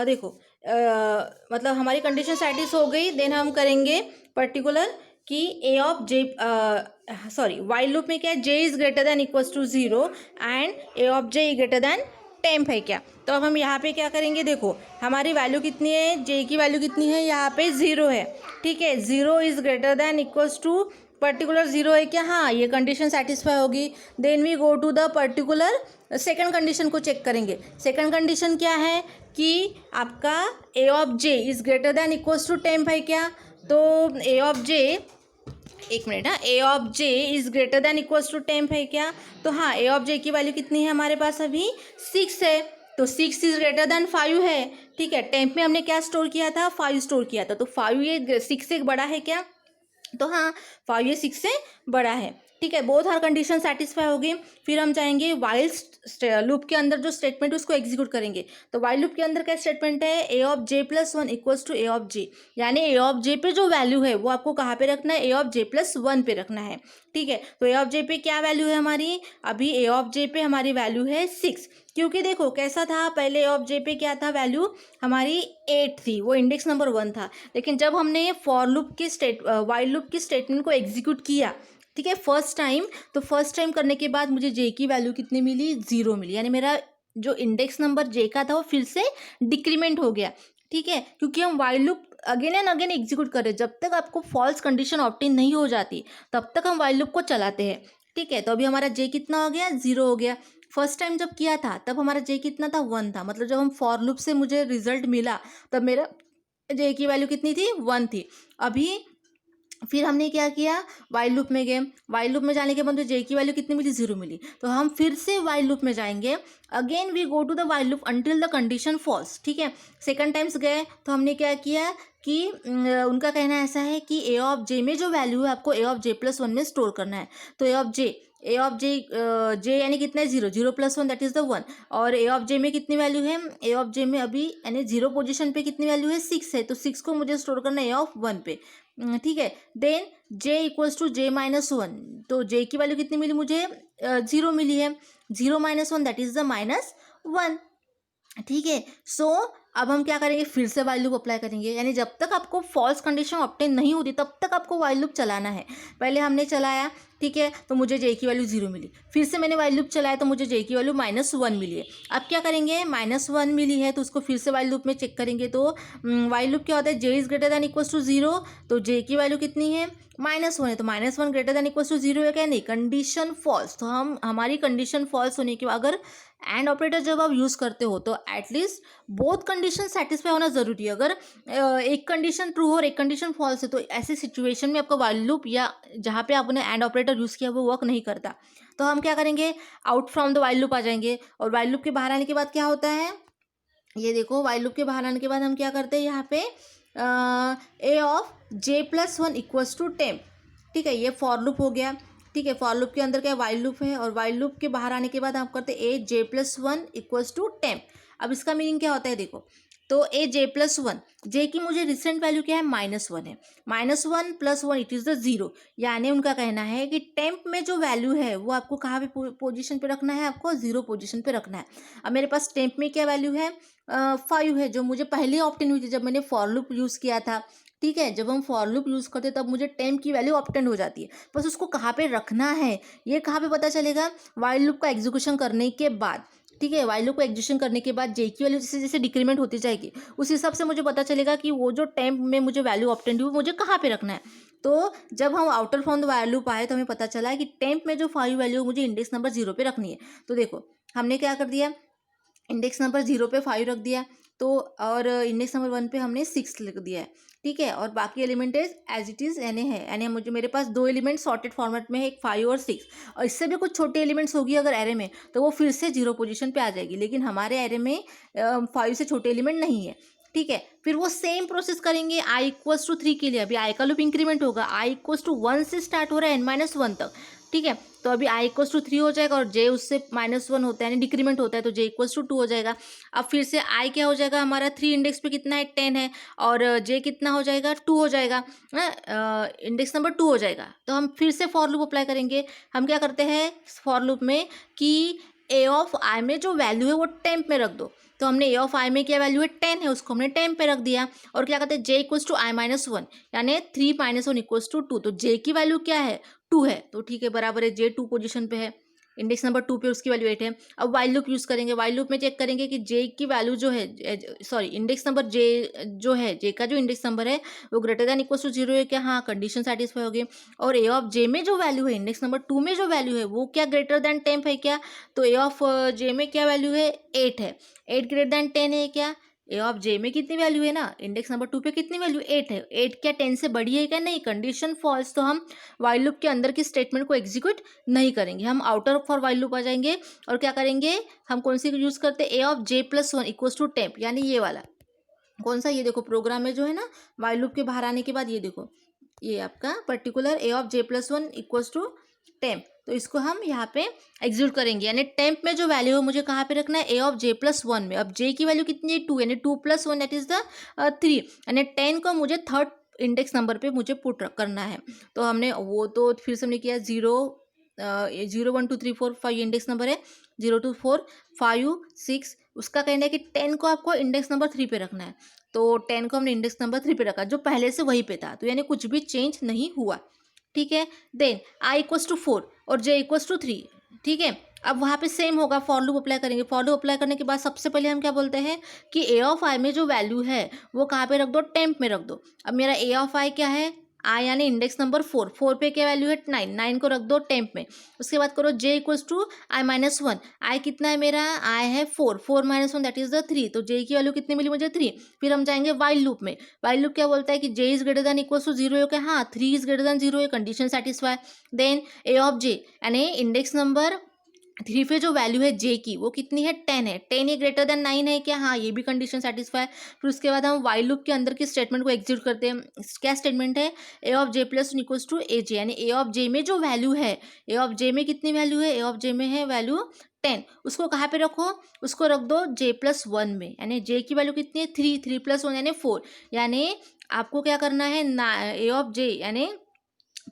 देखो मतलब हमारी कंडीशन सेटिस्फाई हो गई, देन हम करेंगे पर्टिकुलर कि A of J, sorry while loop में क्या है, J is greater than equals to 0 and A of J greater than temp है क्या। तो अब हम यहाँ पे क्या करेंगे, देखो हमारी वैल्यू कितनी है, जे की वैल्यू कितनी है, यहाँ पे 0 है। ठीक है, 0 is greater than equals to particular 0 है क्या, हाँ ये कंडीशन सेटिस्फाई होगी। Then we go to the particular second condition को चेक करेंगे। सेकंड कंडीशन क्या है कि आपका A of J is greater than equals to temp है क्या। तो ए ऑफ जे, एक मिनट, हाँ A of J is greater than equals to temp है क्या। तो हाँ ए ऑफ जे की वैल्यू कितनी है हमारे पास अभी 6 है। तो 6 इज ग्रेटर दैन 5 है। ठीक है, टेम्प में हमने क्या स्टोर किया था, 5 स्टोर किया था। तो 5 ये 6 से बड़ा है क्या, तो हाँ 5 ये 6 से बड़ा है। ठीक है, बोथ हर कंडीशन सेटिस्फाई होगी। फिर हम जाएंगे वाइल लूप के अंदर जो स्टेटमेंट उसको एग्जीक्यूट करेंगे। तो वाइल लूप के अंदर क्या स्टेटमेंट है, A of J plus one equals to A of J, यानी ए ऑफ जे पे जो वैल्यू है वो आपको कहाँ पे रखना है, A of J plus one पे रखना है। ठीक है, तो ए ऑफ जे पे क्या वैल्यू है हमारी, अभी ए ऑफ जे पे हमारी वैल्यू है 6, क्योंकि देखो कैसा था पहले, ए ऑफ जे पे क्या था वैल्यू हमारी 8 थी, वो इंडेक्स नंबर 1 था। लेकिन जब हमने फॉर लूप की वाइल लूप की स्टेटमेंट को एग्जीक्यूट किया, ठीक है फर्स्ट टाइम, तो फर्स्ट टाइम करने के बाद मुझे जे की वैल्यू कितनी मिली, 0 मिली, यानी मेरा जो इंडेक्स नंबर जे का था वो फिर से डिक्रीमेंट हो गया। ठीक है, क्योंकि हम while loop again and again execute कर रहे हैं, जब तक आपको फॉल्स कंडीशन ऑब्टेन नहीं हो जाती तब तक हम वाइल लूप को चलाते हैं। ठीक है, तो अभी हमारा जे कितना हो गया, 0 हो गया। फर्स्ट टाइम जब किया था तब हमारा जे कितना था, 1 था, मतलब जब हम फॉर लूप से मुझे रिजल्ट मिला तब मेरा जे की वैल्यू कितनी थी, 1 थी। अभी फिर हमने क्या किया, वाइल लूप में गए, वाइल लूप में जाने के बाद मुझे जे की वैल्यू कितनी मिली, 0 मिली। तो हम फिर से वाइल लूप में जाएंगे, again we go to the while loop until the condition false. ठीक है, सेकंड टाइम्स गए तो हमने क्या किया कि उनका कहना ऐसा है कि ए ऑफ जे में जो वैल्यू है आपको ए ऑफ जे प्लस वन में स्टोर करना है। तो ए ऑफ जे यानी कितना है, 0, 0 plus one that is the 1। और ए ऑफ जे में कितनी वैल्यू है, ए ऑफ जे में अभी यानी 0 पोजीशन पे कितनी वैल्यू है, 6 है। तो 6 को मुझे स्टोर करना है ए ऑफ 1 पे। ठीक है, then j equals to j minus one, तो जे की वैल्यू कितनी मिली मुझे, 0 मिली है। 0 minus one that is the -1। ठीक है, सो अब हम क्या करेंगे, फिर से वाइल लूप अप्लाई करेंगे, यानी जब तक आपको फॉल्स कंडीशन ऑब्टेन नहीं होती तब तक आपको वाइल लूप चलाना है। पहले हमने चलाया, ठीक है, तो मुझे जे की वैल्यू 0 मिली, फिर से मैंने वाइल लूप चलाया तो मुझे जे की वैल्यू -1 मिली है। अब क्या करेंगे, -1 मिली है तो उसको फिर से वाइल लूप में चेक करेंगे। तो वाइल लूप क्या होता है, J is greater than equals to 0, तो जे की वैल्यू कितनी है, -1 है। तो -1 ग्रेटर दैन इक्वल्स टू 0 है क्या, नहीं, कंडीशन फॉल्स। तो हमारी कंडीशन फॉल्स होने के बाद अगर एंड ऑपरेटर जब आप यूज़ करते हो तो एटलीस्ट बोथ कंडीशन सेटिस्फाई होना ज़रूरी है। अगर एक कंडीशन ट्रू हो और एक कंडीशन फॉल्स है तो ऐसी सिचुएशन में आपका वाइल लूप या जहाँ पे आपने एंड ऑपरेटर यूज़ किया वो वर्क नहीं करता। तो हम क्या करेंगे, out from the while loop आ जाएंगे, और वाइल लूप के बाहर आने के बाद क्या होता है, ये देखो वाइल लूप के बाहर आने के बाद हम क्या करते हैं, यहाँ पे A of J plus one equals to temp. ठीक है, ये फॉर लूप हो गया। ठीक है, फॉर लूप के अंदर क्या वाइल लूप है, और वाइल लूप के बाहर आने के बाद हम करते हैं A J plus one equals to temp. अब इसका मीनिंग क्या होता है, देखो, तो ए जे प्लस वन, जे की मुझे रिसेंट वैल्यू क्या है, -1 है, -1 प्लस 1 इट इज़ द 0, यानी उनका कहना है कि टेम्प में जो वैल्यू है वो आपको कहाँ पे पोजीशन पे रखना है, आपको 0 पोजीशन पे रखना है। अब मेरे पास टेम्प में क्या वैल्यू है, 5 है जो मुझे पहले ऑप्टेन हुई थी जब मैंने फॉर लूप यूज़ किया था। ठीक है, जब हम फॉर लूप यूज़ करते तब मुझे टेम्प की वैल्यू ऑप्टेन हो जाती है, बस उसको कहाँ पे रखना है ये कहाँ पे पता चलेगा, वाइल लूप का एग्जीक्यूशन करने के बाद। ठीक है, वाइल लूप को एग्जीक्यूशन करने के बाद जे की वैल्यू जैसे जैसे डिक्रीमेंट होती जाएगी उस हिसाब से मुझे पता चलेगा कि वो जो टेम्प में मुझे वैल्यू ऑप्टेन हुई मुझे कहाँ पे रखना है। तो जब हम outer from the while loop आए तो हमें पता चला है कि टेम्प में जो 5 वैल्यू मुझे इंडेक्स नंबर 0 पे रखनी है। तो देखो हमने क्या कर दिया, इंडेक्स नंबर 0 पे 5 रख दिया, तो और इंडेक्स नंबर 1 पे हमने 6 लिख दिया है। ठीक है, और बाकी एलिमेंट एज इट इज़ एन ए है, यानी मुझे मेरे पास 2 एलिमेंट सॉर्टेड फॉर्मेट में है, एक 5 और 6, और इससे भी कुछ छोटे एलिमेंट्स होगी अगर एरे में तो वो फिर से 0 पोजीशन पे आ जाएगी, लेकिन हमारे एरे में 5 से छोटे एलिमेंट नहीं है। ठीक है, फिर वो सेम प्रोसेस करेंगे आई इक्वल्स टू 3 के लिए। अभी आई का लूप इंक्रीमेंट होगा, आई इक्वल्स टू 1 से स्टार्ट हो रहा है n-1 तक। ठीक है, तो अभी आई इक्वल्स टू 3 हो जाएगा और जे उससे -1 होता है यानी डिक्रीमेंट होता है, तो जे इक्वल्स टू 2 हो जाएगा। अब फिर से आई क्या हो जाएगा हमारा, 3 इंडेक्स पे कितना है 10 है, और जे कितना हो जाएगा 2 हो जाएगा, इंडेक्स नंबर 2 हो जाएगा। तो हम फिर से फॉर लूप अप्लाई करेंगे। हम क्या करते हैं फॉर लूप में कि ए ऑफ आई में जो वैल्यू है वो टेम्प में रख दो। तो हमने ए ऑफ आई में क्या वैल्यू है 10 है, उसको हमने टेम्प पे रख दिया। और क्या कहते हैं जे इक्वल्स टू i-1 यानी 3 - 1 इक्वल्स टू 2। तो जे की वैल्यू क्या है 2 है, तो ठीक है बराबर है, जे 2 पोजीशन पे है, इंडेक्स नंबर 2 पे उसकी वैल्यू 8 है। अब वाइल लूप यूज़ करेंगे, वाइल लूप में चेक करेंगे कि जे की वैल्यू जो है, सॉरी इंडेक्स नंबर जे जो है, जे का जो इंडेक्स नंबर है वो ग्रेटर दैन इक्वल्स टू 0 है क्या, हाँ कंडीशन सेटिस्फाई हो गई। और ए ऑफ जे में जो वैल्यू है, इंडेक्स नंबर 2 में जो वैल्यू है वो क्या ग्रेटर दैन टेम्प है क्या, तो ए ऑफ जे में क्या वैल्यू है 8 है, 8 ग्रेटर दैन 10 है क्या, ए ऑफ जे में कितनी वैल्यू है ना, इंडेक्स नंबर 2 पे कितनी वैल्यू 8 है, 8 क्या 10 से बड़ी है क्या, नहीं, कंडीशन फॉल्स, तो हम वाइल लूप के अंदर की स्टेटमेंट को एग्जीक्यूट नहीं करेंगे, हम आउटर फॉर वाइल लूप आ जाएंगे। और क्या करेंगे, हम कौन सी यूज़ करते हैं, A of J plus 1 equals to temp, यानी ये वाला कौन सा, ये देखो प्रोग्राम में जो है ना वाइल लूप के बाहर आने के बाद ये देखो, ये आपका particular a of J plus 1 equals to temp, तो इसको हम यहाँ पे एग्जीक्यूट करेंगे। यानी टेम्प में जो वैल्यू है मुझे कहाँ पे रखना है, ए ऑफ जे प्लस 1 में। अब जे की वैल्यू कितनी है 2, यानी 2 + 1 दैट इज द 3, यानी 10 को मुझे थर्ड इंडेक्स नंबर पे मुझे पुट करना है। तो हमने वो तो फिर से हमने किया 0 0 1 2 3 4 5 इंडेक्स नंबर है, 0 2 4 5 6, उसका कहना है कि 10 को आपको इंडेक्स नंबर 3 पे रखना है, तो 10 को हमने इंडेक्स नंबर 3 पे रखा जो पहले से वही पे था, तो यानी कुछ भी चेंज नहीं हुआ। ठीक है, देन आई इक्वल्स टू 4 और जे इक्वल्स टू 3। ठीक है, अब वहाँ पे सेम होगा, फॉर लूप अप्लाई करेंगे। फॉर लूप अप्लाई करने के बाद सबसे पहले हम क्या बोलते हैं कि ए ऑफ आई में जो वैल्यू है वो कहाँ पे रख दो, टेम्प में रख दो। अब मेरा ए ऑफ आई क्या है, आई यानी इंडेक्स नंबर 4, 4 पे क्या वैल्यू है 9, 9 को रख दो टेम्प में। उसके बाद करो जे इक्वल्स टू i-1, आई कितना है मेरा, आई है 4, 4 - 1 दैट इज द 3, तो जे की वैल्यू कितनी मिली मुझे 3। फिर हम जाएंगे वाइल लूप में। वाइल लूप क्या बोलता है कि J is greater than equals to 0 है क्या, हाँ 3 इज ग्रेटर दैन 0 है, condition satisfy. Then A of J यानी इंडेक्स नंबर 3 पे जो वैल्यू है जे की वो कितनी है 10 है, 10 ये ग्रेटर देन 9 है क्या, हाँ ये भी कंडीशन सेटिस्फाई। फिर उसके बाद हम वाइल लूप के अंदर की स्टेटमेंट को एग्जीक्यूट करते हैं। क्या स्टेटमेंट है, A of J plus equals to A J, यानी ए ऑफ जे में जो वैल्यू है, ए ऑफ जे में कितनी वैल्यू है, ए ऑफ जे में है वैल्यू 10, उसको कहाँ पे रखो, उसको रख दो जे प्लस 1 में, यानी जे की वैल्यू कितनी है 3, 3 + 1 यानी 4, यानी आपको क्या करना है ना, ए ऑफ जे यानी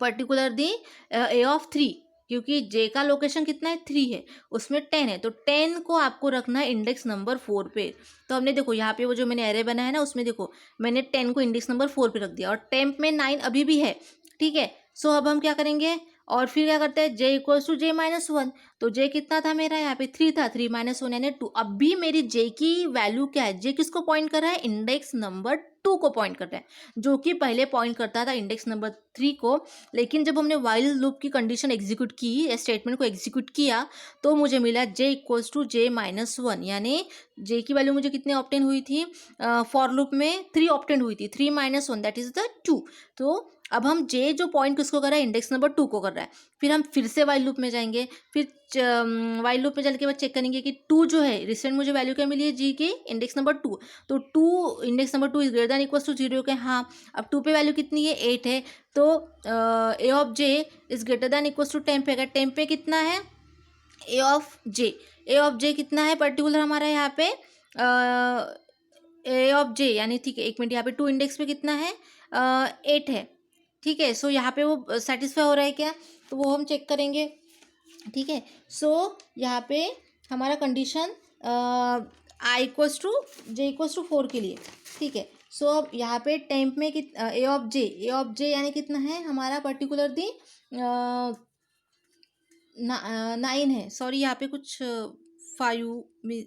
पर्टिकुलर दी ए ऑफ 3, क्योंकि जे का लोकेशन कितना है 3 है, उसमें 10 है, तो 10 को आपको रखना है इंडेक्स नंबर 4 पे। तो हमने देखो यहाँ पे वो जो मैंने एरे बनाया है ना उसमें देखो मैंने 10 को इंडेक्स नंबर 4 पे रख दिया और टेम्प में 9 अभी भी है। ठीक है, सो अब हम क्या करेंगे और फिर क्या करते हैं, जे इक्वल्स टू जे-1, तो जे कितना था मेरा यहाँ पे 3 था, 3 - 1 यानी 2। अब भी मेरी जे की वैल्यू क्या है, जे किसको पॉइंट कर रहा है, इंडेक्स नंबर 2 को पॉइंट कर रहा है, जो कि पहले पॉइंट करता था इंडेक्स नंबर 3 को। लेकिन जब हमने वाइल लूप की कंडीशन एग्जीक्यूट की, स्टेटमेंट को एग्जीक्यूट किया, तो मुझे मिला जे इक्वल्स टू जे-1, यानी जे की वैल्यू मुझे कितने ऑप्टेन हुई थी, फॉर लूप में 3 ऑप्टेन हुई थी, 3 - 1 दैट इज द 2। तो अब हम जे जो पॉइंट किसको कर रहा है, इंडेक्स नंबर 2 को कर रहा है। फिर हम फिर से वाइल लूप में जाएंगे, फिर वाइल लूप में जाने के बाद चेक करेंगे कि 2 जो है रिसेंट मुझे वैल्यू क्या मिली है जी की, इंडेक्स नंबर 2, तो 2 index number 2 is greater than equals to 0 के, हाँ। अब 2 पे वैल्यू कितनी है 8 है, तो A of J is greater than equals to temp है, टेम्प पे कितना है A of J, A of j कितना है पर्टिकुलर हमारा यहाँ पे ए ऑफ जे, यानी ठीक है एक मिनट, यहाँ पे 2 इंडेक्स पे कितना है 8 है। ठीक है, सो यहाँ पे वो सेटिस्फाई हो रहा है क्या, तो वो हम चेक करेंगे। ठीक है, सो यहाँ पे हमारा condition i equals to j equals to 4 के लिए, ठीक है। सो अब यहाँ पे टेम्प में ए ऑफ जे यानी कितना है हमारा पर्टिकुलर दी 9 है, सॉरी यहाँ पे कुछ 5 में,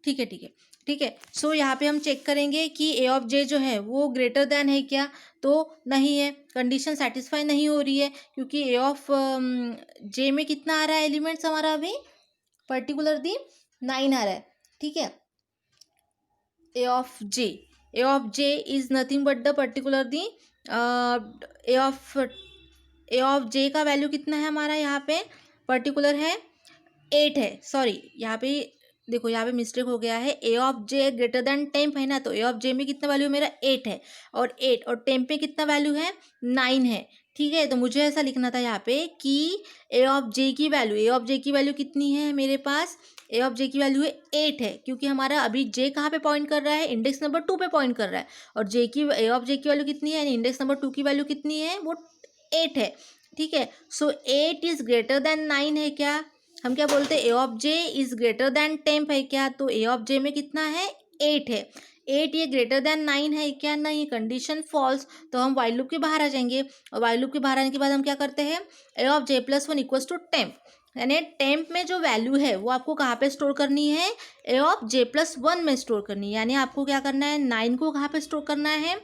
ठीक है ठीक है ठीक है। सो यहाँ पे हम चेक करेंगे कि ए ऑफ जे जो है वो ग्रेटर देन है क्या, तो नहीं है, कंडीशन सेटिस्फाई नहीं हो रही है, क्योंकि ए ऑफ जे में कितना आ रहा है एलिमेंट्स हमारा अभी पर्टिकुलर दी 9 आ रहा है, ठीक है। A of J is nothing but the particular the A of J का वैल्यू कितना है हमारा यहाँ पे पर्टिकुलर है 8 है, सॉरी यहाँ पे देखो यहाँ पे मिस्टेक हो गया है, A of J greater than temp है ना, तो ए ऑफ जे में कितना वैल्यू मेरा 8 है, और 8 और टेम्प में कितना वैल्यू है 9 है, ठीक है। तो मुझे ऐसा लिखना था यहाँ पे कि ए ऑफ जे की वैल्यू कितनी है मेरे पास, ए ऑफ जे की वैल्यू है 8 है, क्योंकि हमारा अभी जे कहाँ पे पॉइंट कर रहा है, इंडेक्स नंबर 2 पे पॉइंट कर रहा है, और ए ऑफ जे की वैल्यू कितनी है यानी इंडेक्स नंबर 2 की वैल्यू कितनी है वो 8 है, ठीक है। सो 8 इज ग्रेटर देन 9 है क्या, हम क्या बोलते हैं A of J is greater than temp है क्या, तो ए ऑफ जे में कितना है 8 है, 8 ये ग्रेटर देन 9 है क्या, नहीं, कंडीशन फॉल्स, तो हम वाइल लूप के बाहर आ जाएंगे, और वाइल लूप के बाहर आने के बाद हम क्या करते हैं A of J plus 1 equals to temp, यानी टेम्प में जो वैल्यू है वो आपको कहाँ पे स्टोर करनी है ए ऑफ जे प्लस 1 में स्टोर करनी है, यानी आपको क्या करना है 9 को कहाँ पे स्टोर करना है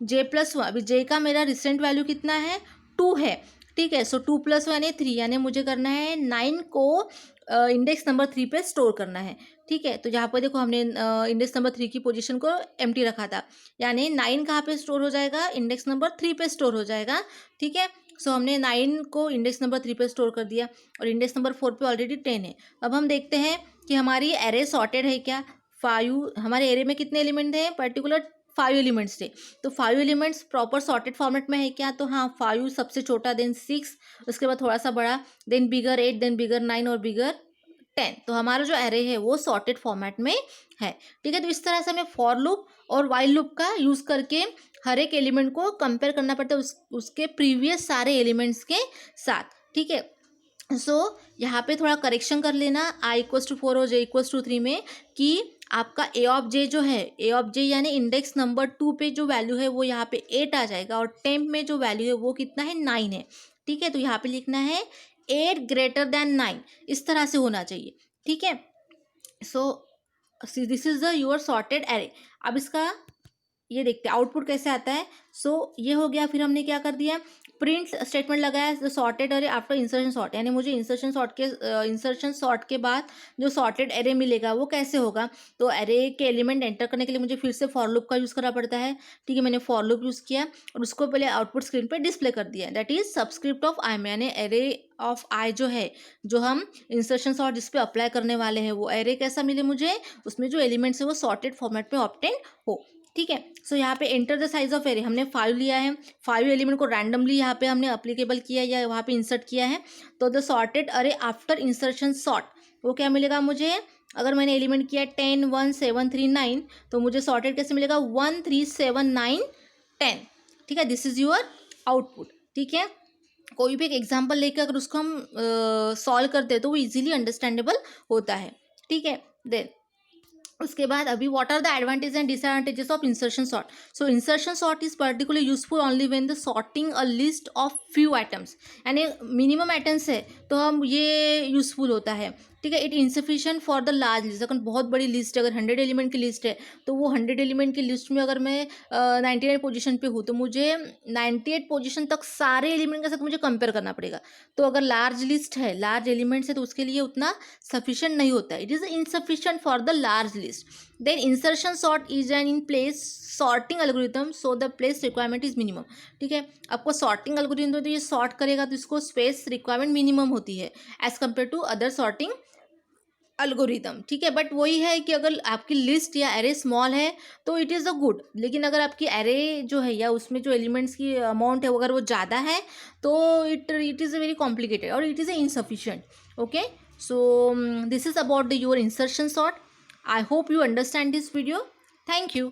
जे प्लस 1, अभी जे का मेरा रिसेंट वैल्यू कितना है 2 है, ठीक है। सो 2 + 1 यानी 3, यानी मुझे करना है 9 को इंडेक्स नंबर 3 पे स्टोर करना है, ठीक है। तो यहाँ पर देखो हमने इंडेक्स नंबर 3 की पोजीशन को एम्प्टी रखा था, यानी 9 कहाँ पे स्टोर हो जाएगा इंडेक्स नंबर 3 पे स्टोर हो जाएगा, ठीक है। सो हमने 9 को इंडेक्स नंबर 3 पे स्टोर कर दिया, और इंडेक्स नंबर 4 पे ऑलरेडी 10 है। अब हम देखते हैं कि हमारी एरे सॉर्टेड है क्या, 5 हमारे एरे में कितने एलिमेंट हैं पर्टिकुलर 5 एलिमेंट्स थे, तो 5 एलिमेंट्स प्रॉपर सॉर्टेड फॉर्मेट में है क्या, तो हाँ 5 सबसे छोटा, देन 6, उसके बाद थोड़ा सा बड़ा, देन बिगर 8, देन बिगर 9 और बिगर 10, तो हमारा जो एरे है वो सॉर्टेड फॉर्मेट में है, ठीक है। तो इस तरह से हमें फॉर लूप और वाइल लूप का यूज़ करके हर एक एलिमेंट को कंपेयर करना पड़ता है उसके प्रीवियस सारे एलिमेंट्स के साथ, ठीक है। सो यहाँ पे थोड़ा करेक्शन कर लेना आई इक्वल्स टू 4 और जे इक्वल्स टू 3 में, कि आपका ए ऑफ जे जो है, ए ऑफ जे यानी इंडेक्स नंबर 2 पे जो वैल्यू है वो यहाँ पे 8 आ जाएगा, और टेम्प में जो वैल्यू है वो कितना है 9 है, ठीक है। तो यहाँ पे लिखना है 8 ग्रेटर देन 9, इस तरह से होना चाहिए, ठीक है। सो this is the your sorted array. अब इसका ये देखते हैं आउटपुट कैसे आता है। सो ये हो गया, फिर हमने क्या कर दिया प्रिंट स्टेटमेंट लगाया sorted array after insertion sort, यानी मुझे इंसर्शन सॉर्ट के बाद जो सॉर्टेड एरे मिलेगा वो कैसे होगा, तो एरे के एलिमेंट एंटर करने के लिए मुझे फिर से फॉर लूप का यूज़ करना पड़ता है, ठीक है। मैंने फॉर लूप यूज़ किया और उसको पहले आउटपुट स्क्रीन पे डिस्प्ले कर दिया, that is subscript of I, यानी एरे ऑफ आई जो है, जो हम इंसर्शन सॉर्ट जिस पे अप्लाई करने वाले हैं वो एरे कैसा मिले मुझे, उसमें जो एलिमेंट्स है वो सॉर्टेड फॉर्मेट में ऑब्टेन हो, ठीक है। सो यहाँ पे enter the size of array, हमने 5 लिया है, 5 एलिमेंट को रैंडमली यहाँ पे हमने अप्लीकेबल किया या वहाँ पे इंसर्ट किया है, तो द सॉर्टेड अरे आफ्टर इंसर्शन सॉर्ट वो क्या मिलेगा मुझे, अगर मैंने एलिमेंट किया 10 1 7 3 9, तो मुझे सॉर्टेड कैसे मिलेगा 1 3 7 9 10, ठीक है। दिस इज योर आउटपुट, ठीक है। कोई भी एक एग्जाम्पल लेकर अगर उसको हम सॉल्व करते हैं तो वो इजीली अंडरस्टैंडेबल होता है, ठीक है। देन उसके बाद अभी what are the advantage and disadvantages of insertion sort. So insertion sort is particularly useful only when the sorting a list of few items, यानी मिनिमम आइटम्स है तो हम ये यूजफुल होता है, ठीक है। It insufficient for the large list, अगर बहुत बड़ी लिस्ट है, अगर 100 एलिमेंट की लिस्ट है तो वो 100 एलिमेंट की लिस्ट में अगर मैं 99 पोजीशन पे हूँ तो मुझे 98 पोजीशन तक सारे एलिमेंट के साथ मुझे कंपेयर करना पड़ेगा, तो अगर लार्ज लिस्ट है, लार्ज एलिमेंट्स है, तो उसके लिए उतना सफिशिएंट नहीं होता है, it is insufficient for the large list. Then insertion sort is an in place sorting algorithm, so the place requirement is minimum, ठीक है। आपको सॉर्टिंग एल्गोरिथम तो ये सॉर्ट करेगा तो इसको स्पेस रिक्वायरमेंट मिनिमम होती है as compare to other sorting algorithm, ठीक है। बट वही है कि अगर आपकी लिस्ट या एरे स्मॉल है तो इट इज़ अ गुड, लेकिन अगर आपकी एरे जो है या उसमें जो एलिमेंट्स की अमाउंट है अगर वो ज़्यादा है तो it is a very complicated और it is a insufficient, okay. So this is about the your insertion sort. I hope you understand this video. Thank you.